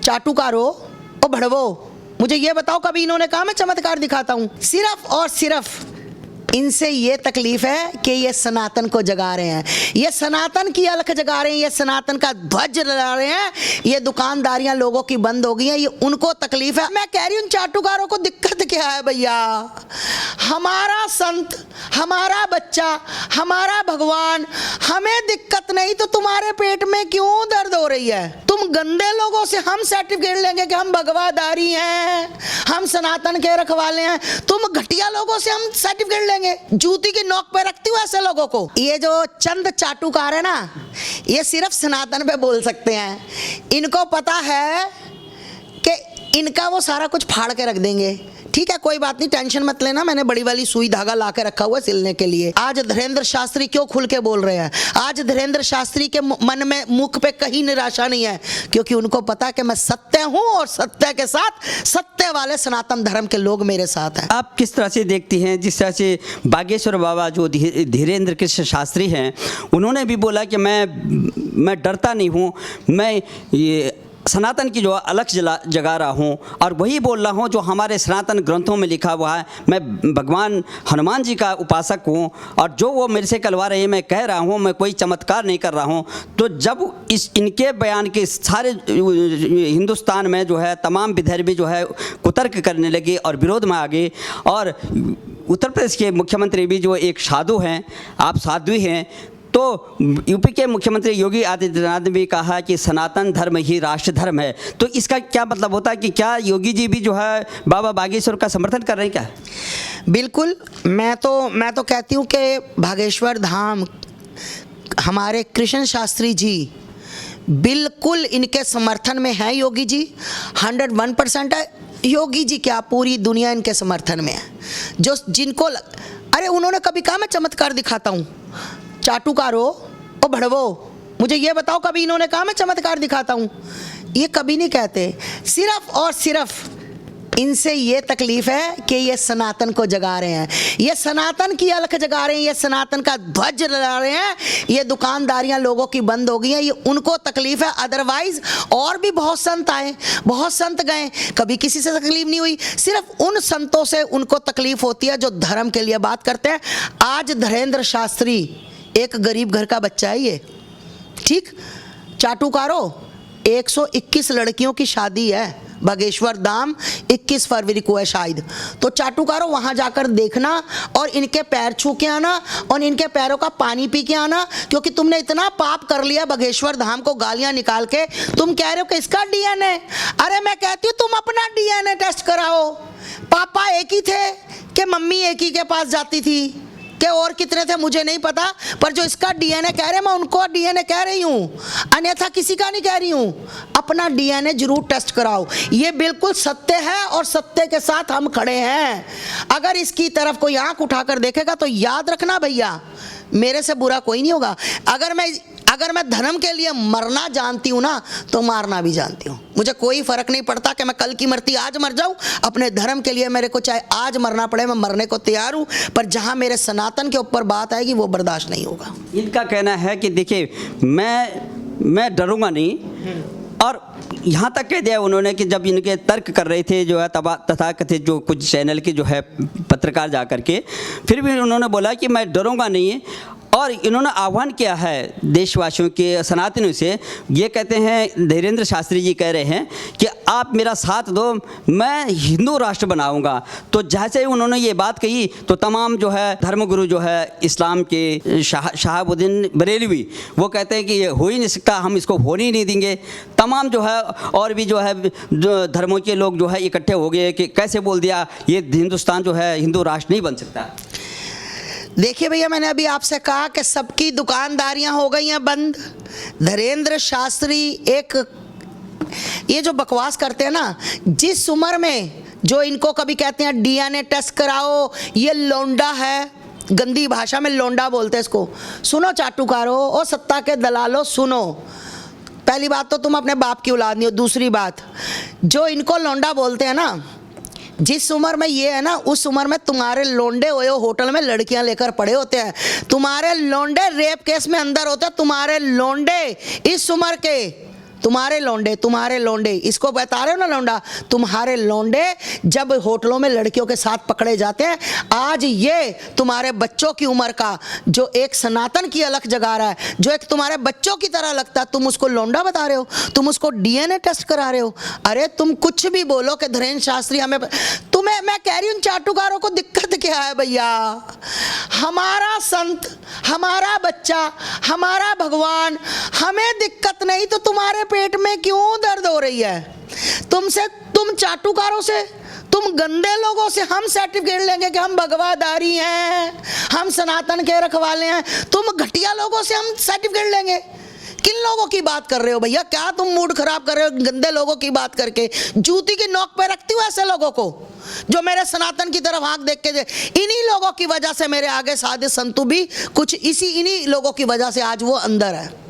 चाटुकारो ओ भड़वो, मुझे ये बताओ कभी इन्होंने कहा मैं चमत्कार दिखाता हूं? सिर्फ और सिर्फ इनसे ये तकलीफ है कि ये सनातन को जगा रहे हैं, ये सनातन की अलख जगा रहे हैं, ये सनातन का ध्वज लगा रहे हैं, ये दुकानदारियां लोगों की बंद हो गई हैं, ये उनको तकलीफ है। मैं कह रही हूं चाटुकारों को दिक्कत क्या है भैया? हमारा संत, हमारा बच्चा, हमारा भगवान, हमें दिक्कत नहीं तो तुम्हारे पेट में क्यों दर्द हो रही है? तुम गंदे लोगों से हम सर्टिफिकेट लेंगे कि हम भगवादारी हैं, हम सनातन के रखवाले हैं, तुम घटिया लोगों से हम सर्टिफिकेट लेंगे? जूती की नोक पे रखती हूँ ऐसे लोगों को। ये जो चंद चाटुकार है ना, ये सिर्फ सनातन पे बोल सकते हैं। इनको पता है कि इनका वो सारा कुछ फाड़ के रख देंगे। ठीक है, कोई बात नहीं, टेंशन मत लेना, मैंने बड़ी वाली सुई धागा ला के रखा हुआ है सिलने के लिए। आज धीरेंद्र शास्त्री क्यों खुल के बोल रहे हैं? आज धीरेंद्र शास्त्री के मन में, मुख पे कहीं निराशा नहीं है, क्योंकि उनको पता है कि मैं सत्य हूं और सत्य के साथ सत्य वाले सनातन धर्म के लोग मेरे साथ हैं। आप किस तरह से देखती हैं, जिस तरह से बागेश्वर बाबा जो धीरेंद्र कृष्ण शास्त्री हैं, उन्होंने भी बोला कि मैं डरता नहीं हूँ, मैं ये सनातन की जो अलख जगा रहा हूँ और वही बोल रहा हूँ जो हमारे सनातन ग्रंथों में लिखा हुआ है। मैं भगवान हनुमान जी का उपासक हूँ और जो वो मेरे से करवा रहे हैं मैं कह रहा हूँ, मैं कोई चमत्कार नहीं कर रहा हूँ। तो जब इनके बयान के सारे हिंदुस्तान में जो है तमाम विधर्मी जो है कुतर्क करने लगे और विरोध में आ गए, और उत्तर प्रदेश के मुख्यमंत्री भी जो एक साधु हैं, आप साध्वी हैं, तो यूपी के मुख्यमंत्री योगी आदित्यनाथ ने भी कहा कि सनातन धर्म ही राष्ट्र धर्म है। तो इसका क्या मतलब होता है कि क्या योगी जी भी जो है बाबा बागेश्वर का समर्थन कर रहे हैं क्या? बिल्कुल, मैं तो कहती हूँ कि बागेश्वर धाम हमारे कृष्ण शास्त्री जी बिल्कुल इनके समर्थन में है। योगी जी 101% है। योगी जी क्या, पूरी दुनिया इनके समर्थन में है। जो जिनको अरे उन्होंने कभी कहा मैं चमत्कार दिखाता हूँ? चाटुकारो ओ भड़वो, मुझे ये बताओ कभी इन्होंने कहा मैं चमत्कार दिखाता हूँ? ये कभी नहीं कहते। सिर्फ और सिर्फ इनसे ये तकलीफ है कि ये सनातन को जगा रहे हैं, ये सनातन की अलख जगा रहे हैं, ये सनातन का ध्वज लगा रहे हैं, ये दुकानदारियां लोगों की बंद हो गई हैं, ये उनको तकलीफ है। अदरवाइज और भी बहुत संत आए, बहुत संत गए, कभी किसी से तकलीफ नहीं हुई। सिर्फ उन संतों से उनको तकलीफ होती है जो धर्म के लिए बात करते हैं। आज धीरेंद्र शास्त्री एक गरीब घर का बच्चा है ये, ठीक? चाटुकारो 121 लड़कियों की शादी है बागेश्वर धाम, 21 फरवरी को है शायद। तो चाटुकारो वहां जाकर देखना और इनके पैर छू के आना और इनके पैरों का पानी पी के आना, क्योंकि तुमने इतना पाप कर लिया बागेश्वर धाम को गालियां निकाल के। तुम कह रहे हो कि इसका डीएनए, अरे मैं कहती हूँ तुम अपना डीएनए टेस्ट कराओ। पापा एक ही थे कि मम्मी एक ही के पास जाती थी कि और कितने थे मुझे नहीं पता, पर जो इसका डीएनए कह रहे मैं उनको डीएनए कह रही हूँ, अन्यथा किसी का नहीं कह रही हूँ। अपना डीएनए जरूर टेस्ट कराओ, ये बिल्कुल सत्य है और सत्य के साथ हम खड़े हैं। अगर इसकी तरफ कोई आंख उठाकर देखेगा तो याद रखना भैया, मेरे से बुरा कोई नहीं होगा। अगर मैं धर्म के लिए मरना जानती हूँ ना, तो मारना भी जानती हूँ। मुझे कोई फर्क नहीं पड़ता कि मैं कल की मरती आज मर जाऊँ। अपने धर्म के लिए मेरे को चाहे आज मरना पड़े, मैं मरने को तैयार हूँ, पर जहाँ मेरे सनातन के ऊपर बात आएगी वो बर्दाश्त नहीं होगा। इनका कहना है कि देखिए मैं डरूंगा नहीं, और यहाँ तक कह दिया उन्होंने कि जब इनके तर्क कर रहे थे जो है तथाकथित जो कुछ चैनल के जो है पत्रकार जा कर के, फिर भी उन्होंने बोला कि मैं डरूंगा नहीं। और इन्होंने आह्वान किया है देशवासियों के, सनातनियों से। ये कहते हैं, धीरेंद्र शास्त्री जी कह रहे हैं कि आप मेरा साथ दो, मैं हिंदू राष्ट्र बनाऊंगा। तो जैसे ही उन्होंने ये बात कही तो तमाम जो है धर्मगुरु जो है इस्लाम के शहाबुद्दीन बरेलवी, वो कहते हैं कि ये हो ही नहीं सकता, हम इसको होने ही नहीं देंगे। तमाम जो है और भी जो है जो धर्मों के लोग जो है इकट्ठे हो गए कि कैसे बोल दिया, ये हिंदुस्तान जो है हिंदू राष्ट्र नहीं बन सकता। देखिए भैया, मैंने अभी आपसे कहा कि सबकी दुकानदारियां हो गई हैं बंद। धीरेंद्र शास्त्री ये जो बकवास करते हैं ना, जिस उम्र में जो इनको कभी कहते हैं डीएनए टेस्ट कराओ, ये लौंडा है, गंदी भाषा में लौंडा बोलते हैं इसको। सुनो चाटुकारो, ओ सत्ता के दलालो, सुनो। पहली बात तो तुम अपने बाप की औलाद नहीं हो। दूसरी बात, जो इनको लौंडा बोलते हैं ना, जिस उम्र में ये है ना, उस उम्र में तुम्हारे लोंडे हुए हो होटल में लड़कियां लेकर पड़े होते हैं, तुम्हारे लोंडे रेप केस में अंदर होते हैं, तुम्हारे लोंडे इस उम्र के तुम्हारे लौंडे इसको बता रहे हो ना लौंडा, तुम्हारे लौंडे जब होटलों में लड़कियों के साथ पकड़े जाते हैं, आज ये तुम्हारे बच्चों की उम्र का जो एक सनातन की अलख जगा रहा है, जो एक तुम्हारे बच्चों की तरह लगता है, तुम उसको लौंडा बता रहे हो, तुम उसको डीएनए टेस्ट करा रहे हो। अरे तुम कुछ भी बोलो कि धीरेन्द्र शास्त्री हमें, तुम्हें मैं कह रही हूं चाटुकारों को दिक्कत क्या है भैया? हमारा संत, हमारा बच्चा, हमारा भगवान, हमें दिक्कत नहीं तो तुम्हारे पेट में क्यों दर्द हो रही है? तुम चाटुकारों से, तुम गंदे लोगों से हम सर्टिफिकेट लेंगे कि हम भगवाधारी हैं, हम सनातन के रखवाले हैं। तुम घटिया लोगों से हम सर्टिफिकेट लेंगे? किन लोगों की बात कर रहे हो भैया? क्या तुम मूड खराब कर रहे हो गंदे लोगों की बात करके? जूती की नोक पे रखती हूँ ऐसे लोगों को जो मेरे सनातन की तरफ आंख देख के दे। इन्हीं लोगों की वजह से मेरे आगे साधे संतु भी कुछ इन्हीं लोगों की वजह से आज वो अंदर है।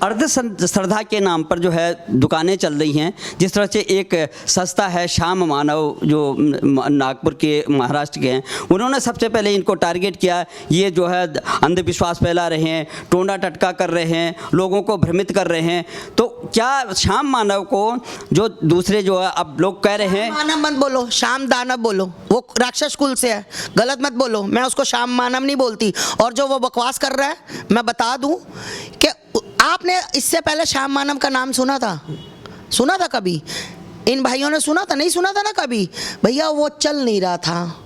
अर्ध श्रद्धा के नाम पर जो है दुकानें चल रही हैं। जिस तरह से एक संस्था है श्याम मानव जो नागपुर के महाराष्ट्र के हैं, उन्होंने सबसे पहले इनको टारगेट किया। ये जो है अंधविश्वास फैला रहे हैं, टोना टटका कर रहे हैं, लोगों को भ्रमित कर रहे हैं। तो क्या श्याम मानव को जो दूसरे जो है अब लोग कह रहे हैं, मानव मत बोलो, श्याम दानव बोलो, वो राक्षस कुल से है, गलत मत बोलो। मैं उसको श्याम मानव नहीं बोलती। और जो वो बकवास कर रहा है, मैं बता दूं कि आपने इससे पहले श्याम मानव का नाम सुना था कभी? इन भाइयों ने सुना था? नहीं सुना था ना कभी भैया। वो चल नहीं रहा था,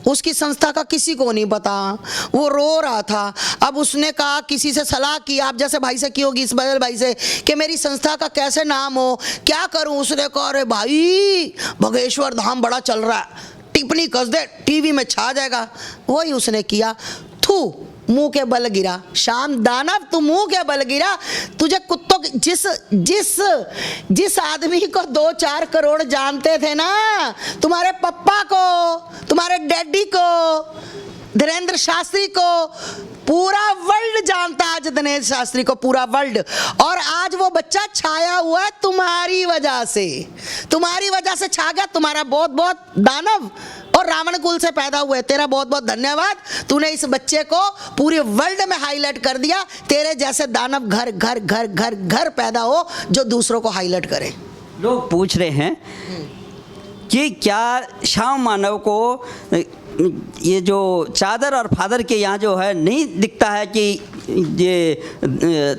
उसकी संस्था का किसी को नहीं पता, वो रो रहा था। अब उसने कहा, किसी से सलाह की, आप जैसे भाई से की होगी, इस बदल भाई से, कि मेरी संस्था का कैसे नाम हो, क्या करूं? उसने कहा, अरे भाई बागेश्वर धाम बड़ा चल रहा है, टिप्पणी कस दे, टीवी में छा जाएगा। वही उसने किया। थू, मुंह के बल गिरा। श्याम दानव, तू मुंह के बल गिरा। तुझे कुत्तों जिस आदमी को 2-4 करोड़ जानते थे ना, तुम्हारे पप्पा को, तुम्हारे डैडी को, धीरेन्द्र शास्त्री को, पूरा वर्ल्ड जानता है आज दिनेश शास्त्री को, पूरा वर्ल्ड। और आज वो बच्चा छाया हुआ है तुम्हारी वजह से छा गया। तुम्हारा बहुत बहुत दानव और रावण कुल से पैदा हुआ है, तेरा बहुत बहुत धन्यवाद। तूने इस बच्चे को पूरे वर्ल्ड में हाईलाइट कर दिया। तेरे जैसे दानव घर घर घर घर घर पैदा हो जो दूसरों को हाईलाइट करे। लोग पूछ रहे हैं कि क्या श्याम मानव को ये जो चादर और फादर के यहाँ जो है नहीं दिखता है कि ये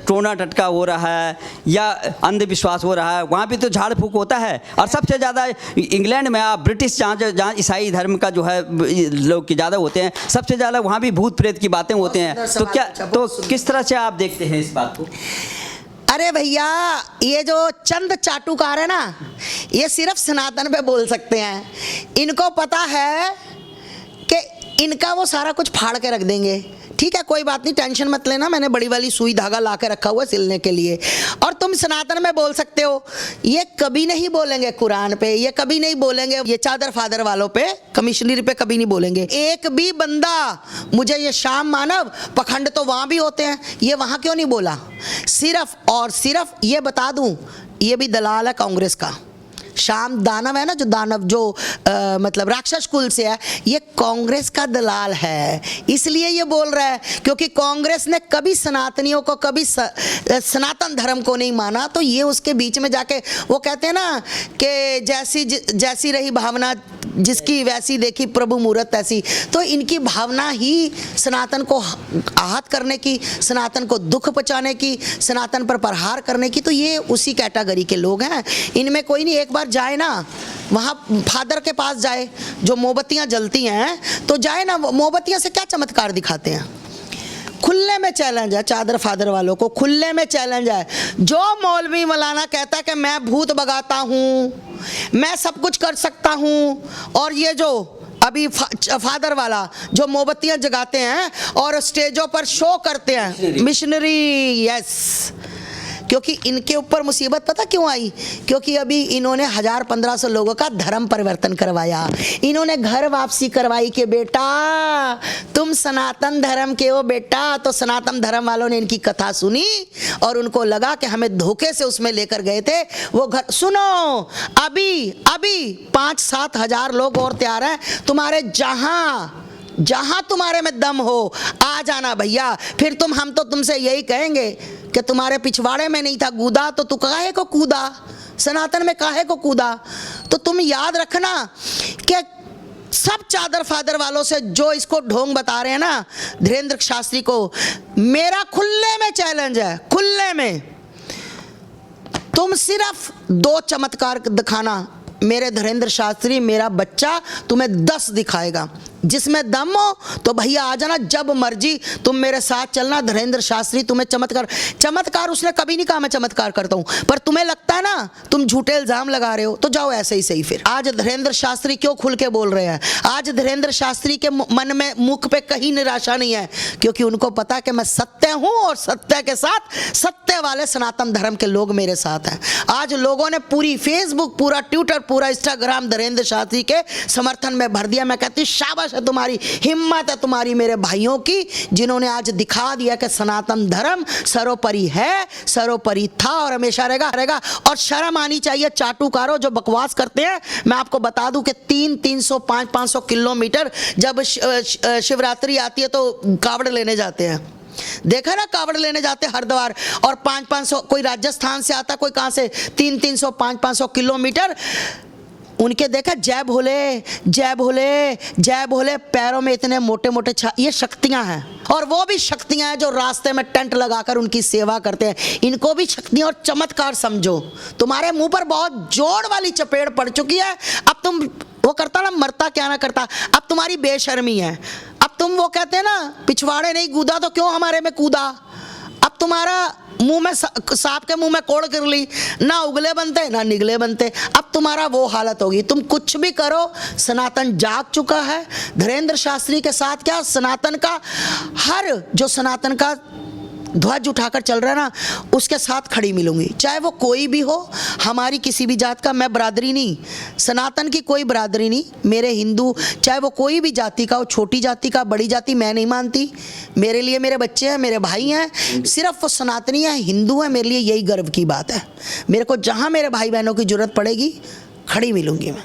टोना टटका हो रहा है या अंधविश्वास हो रहा है? वहाँ भी तो झाड़ फूक होता है। और सबसे ज़्यादा इंग्लैंड में, आप ब्रिटिश जहाँ ईसाई धर्म का जो है लोग के ज़्यादा होते हैं, सबसे ज़्यादा वहाँ भी भूत प्रेत की बातें होते हैं। तो क्या, तो किस तरह से आप देखते हैं इस बात को? अरे भैया, ये जो चंद चाटुकार है ना, ये सिर्फ सनातन पे बोल सकते हैं। इनको पता है कि इनका वो सारा कुछ फाड़ के रख देंगे। ठीक है, कोई बात नहीं, टेंशन मत लेना, मैंने बड़ी वाली सुई धागा ला के रखा हुआ है सिलने के लिए। और तुम सनातन में बोल सकते हो। ये कभी नहीं बोलेंगे कुरान पे, ये कभी नहीं बोलेंगे ये चादर फादर वालों पे, कमिश्नरी पे कभी नहीं बोलेंगे। एक भी बंदा मुझे ये श्याम मानव पखंड तो वहाँ भी होते हैं, ये वहाँ क्यों नहीं बोला? सिर्फ और सिर्फ ये बता दूँ, ये भी दलाल है कांग्रेस का। श्याम दानव है ना, जो दानव जो मतलब राक्षस कुल से है, ये कांग्रेस का दलाल है। इसलिए ये बोल रहा है क्योंकि कांग्रेस ने कभी सनातनियों को, कभी सनातन धर्म को नहीं माना। तो ये उसके बीच में जाके वो कहते हैं ना कि जैसी रही भावना जिसकी वैसी देखी प्रभु मूरत ऐसी। तो इनकी भावना ही सनातन को आहत करने की, सनातन को दुख पहुँचाने की, सनातन पर प्रहार करने की। तो ये उसी कैटेगरी के लोग हैं। इनमें कोई नहीं, एक बार जाए ना वहाँ फादर के पास जाए, जो मोमबत्तियाँ जलती हैं तो जाए ना, मोमबत्तियाँ से क्या चमत्कार दिखाते हैं। खुले में चैलेंज है चादर फादर वालों को, खुले में चैलेंज है। जो मौलवी मौलाना कहता है कि मैं भूत भगाता हूँ, मैं सब कुछ कर सकता हूँ, और ये जो अभी फादर वाला जो मोमबत्तियाँ जगाते हैं और स्टेजों पर शो करते हैं, मिशनरी, यस। क्योंकि इनके ऊपर मुसीबत पता क्यों आई? क्योंकि अभी इन्होंने 1000-1500 लोगों का धर्म परिवर्तन करवाया, इन्होंने घर वापसी करवाई कि बेटा तुम सनातन धर्म के हो बेटा। तो सनातन धर्म वालों ने इनकी कथा सुनी और उनको लगा कि हमें धोखे से उसमें लेकर गए थे वो घर। सुनो, अभी 5-7 हज़ार लोग और तैयार हैं तुम्हारे जहां जहां तुम्हारे में दम हो आ जाना भैया। फिर हम तो तुमसे यही कहेंगे कि तुम्हारे पिछवाड़े में नहीं था गूदा तो तू काहे को कूदा, सनातन में काहे को कूदा। तो तुम याद रखना कि सब चादर फादर वालों से जो इसको ढोंग बता रहे हैं ना धीरेन्द्र शास्त्री को, मेरा खुले में चैलेंज है, खुले में। तुम सिर्फ 2 चमत्कार दिखाना, मेरे धीरेन्द्र शास्त्री मेरा बच्चा तुम्हें 10 दिखाएगा। जिसमें दम हो तो भैया आ जाना, जब मर्जी तुम मेरे साथ चलना। धीरेन्द्र शास्त्री तुम्हें चमत्कार उसने कभी नहीं कहा मैं चमत्कार करता हूं, पर तुम्हें लगता है ना तुम झूठे इल्जाम लगा रहे हो तो जाओ ऐसे ही सही। फिर आज धीरेन्द्र शास्त्री क्यों खुल के बोल रहे हैं? आज धीरेन्द्र शास्त्री के मन में मुख पे कहीं निराशा नहीं है, क्योंकि उनको पता कि मैं सत्य हूं और सत्य के साथ सत्य वाले सनातन धर्म के लोग मेरे साथ हैं। आज लोगों ने पूरी फेसबुक, पूरा ट्विटर, पूरा इंस्टाग्राम धीरेन्द्र शास्त्री के समर्थन में भर दिया। मैं कहती हूं शाबाश है तुम्हारी, हिम्मत है तुम्हारी मेरे भाइयों की, जिन्होंने आज दिखा दिया कि सनातन धर्म सर्वोपरि है, सर्वोपरि था और हमेशा रहेगा। और शर्म आनी चाहिए चाटुकारों जो बकवास करते हैं। मैं आपको बता दूं कि 300, 500 किलोमीटर जब शिवरात्रि आती है तो कावड़ लेने जाते हैं। देखा ना, कावड़ लेने जाते हरिद्वार, और 500 कोई राजस्थान से आता, कोई कहां से, 300, 500 किलोमीटर उनके देखा, जय भोले जय भोले जय भोले, पैरों में इतने मोटे मोटे ये शक्तियां हैं। और वो भी शक्तियां हैं जो रास्ते में टेंट लगाकर उनकी सेवा करते हैं। इनको भी शक्तियां और चमत्कार समझो। तुम्हारे मुंह पर बहुत जोर वाली चपेट पड़ चुकी है। अब तुम वो करता ना मरता क्या ना करता, अब तुम्हारी बेशर्मी है। अब तुम वो कहते हैं ना पिछवाड़े नहीं कूदा तो क्यों हमारे में कूदा। अब तुम्हारा मुंह में सांप के मुंह में कोड़ कर ली, ना उगले बनते ना निगले बनते। अब तुम्हारा वो हालत होगी। तुम कुछ भी करो, सनातन जाग चुका है। धीरेन्द्र शास्त्री के साथ क्या, सनातन का हर जो सनातन का ध्वज उठाकर चल रहा है ना, उसके साथ खड़ी मिलूंगी, चाहे वो कोई भी हो, हमारी किसी भी जात का। मैं बरादरी नहीं, सनातन की कोई बरादरी नहीं, मेरे हिंदू चाहे वो कोई भी जाति का हो, छोटी जाति का, बड़ी जाति मैं नहीं मानती। मेरे लिए मेरे बच्चे हैं, मेरे भाई हैं, सिर्फ वो सनातनी हैं, हिंदू हैं, मेरे लिए यही गर्व की बात है। मेरे को जहाँ मेरे भाई बहनों की जरूरत पड़ेगी खड़ी मिलूंगी मैं।